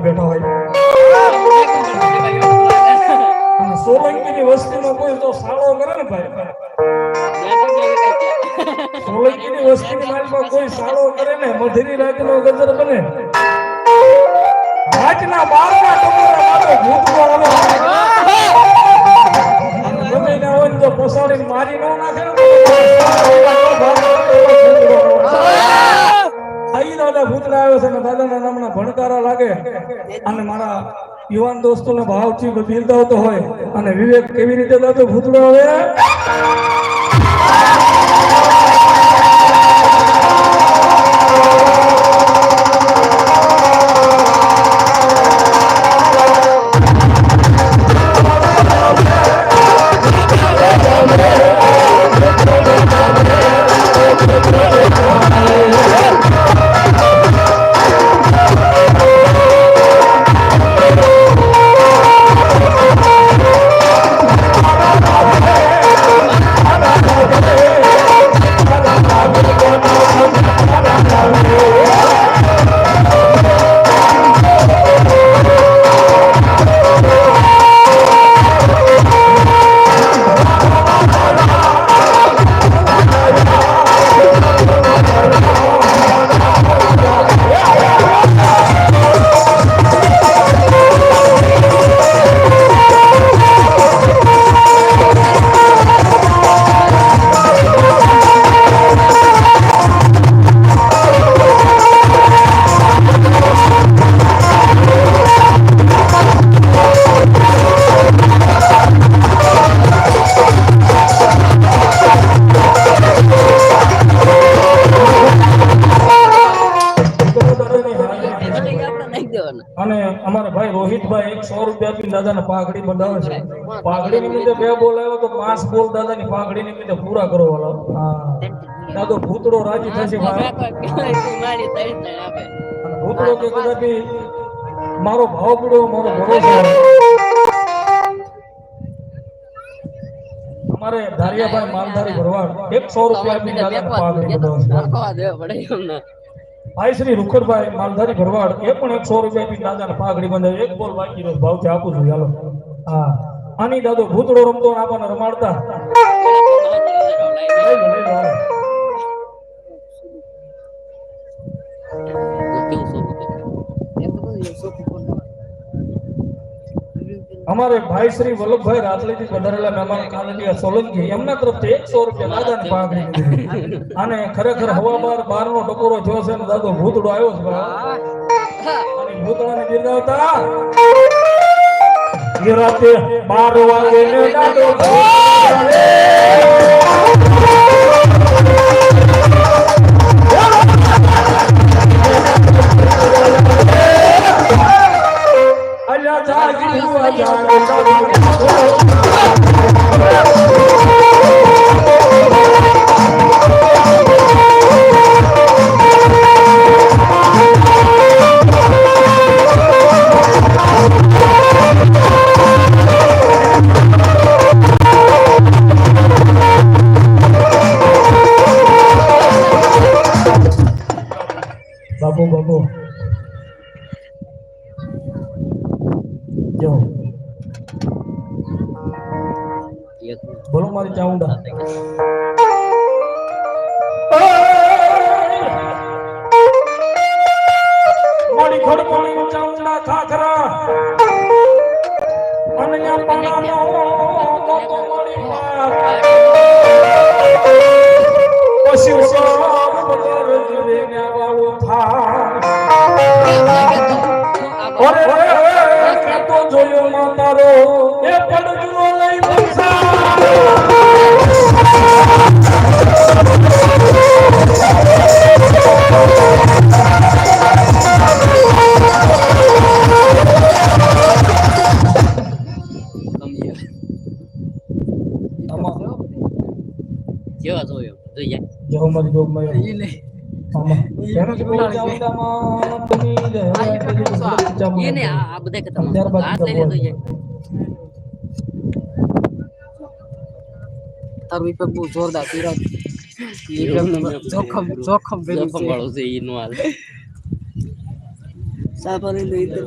બેઠા હોય અને સોલંકીની વસ્તીમાં કોઈ તો સાળો કરે ને ભાઈ, સોલંકીની વસ્તીની માલમાં કોઈ સાળો કરે ને મધરી રાતનો ગજર બને, રાતના 12 ના ટકોરા મારો ભૂતનો આવે અને ગમે ના હોય તો પોસાડીને મારી ન નાખે ને આઈ દાદા ભૂતડા આવ્યો છે ને દાદાના નામના ભણકારા લાગે અને મારા યુવાન દોસ્તોને ભાવથી બિરદાવતો હોય અને વિવેક કેવી રીતે દાદો ભૂતડો આવે અને અમારા ભાઈ રોહિતભાઈ 100 રૂપિયા આપીને દાદાને પાઘડી બંધાવે છે. પાઘડી નિમિત્તે 2 બોલ આવ્યો તો 5 બોલ દાદાની પાઘડી નિમિત્તે પૂરા કરો વાળો. હા દાદો ભૂતડો રાજી થશે ભાઈ. અને ભૂતડો કે કદાચ મારો ભાવ પડ્યો મારો ભરોસો. અમારે ધારિયાભાઈ માલધારી ભરવાડ 100 રૂપિયા આપીને દાદાને પાઘડી બંધાવે છે. ભાઈ શ્રી રૂખડભાઈ માલધારી ભરવાડ એ પણ 100 રૂપિયા આપીને દાદાને પાઘડી બંધાવે. 1 બોલ બાકી રહ્યો ભાવથી આપું છું. હાલો હા આની દાદો ભૂતડો રમતો ને આપણને રમાડતા અમારે ભાઈ શ્રી વલ્લભભાઈ રાતલીથી પધારેલા મહેમાન કાનડિયા સોલંકી એમના તરફથી 100 રૂપિયા દાદાને પાઘડી દીધી. અને ખરેખર હવાબાર 12 નો ટકોરો થયો છે ને દાદો ભૂતડો આવ્યો છે અને ભૂતડાને બિરદાવતા એ રાતે 12 વાગે ને દાદો અલ્યા જાગી હુઆ બાબુ બાબુ જો બોલો મારી ચાઉંડા મારી ખડકોણી ચાઉંડા ખાખરા અનયા પાણાનો તો મારી માર પછી ઉસાર બદર જીવે વાળો થા ઓરે તો જોયો ના તારો એ પડજરો લઈ બસા જેવા જોયો જોઈએ જો મારી જોગમાં ઈ લે આમાં કેનો બોલા ચાઉંડામાં બની જાય એને આ બધા કે તમે હાથ લઈ લેતો જાય તારું ઇફેક્ટ બહુ જોરદાર તિરાજ જોખમ વાળો છે ઈ નો હાલ સાપા લઈ લો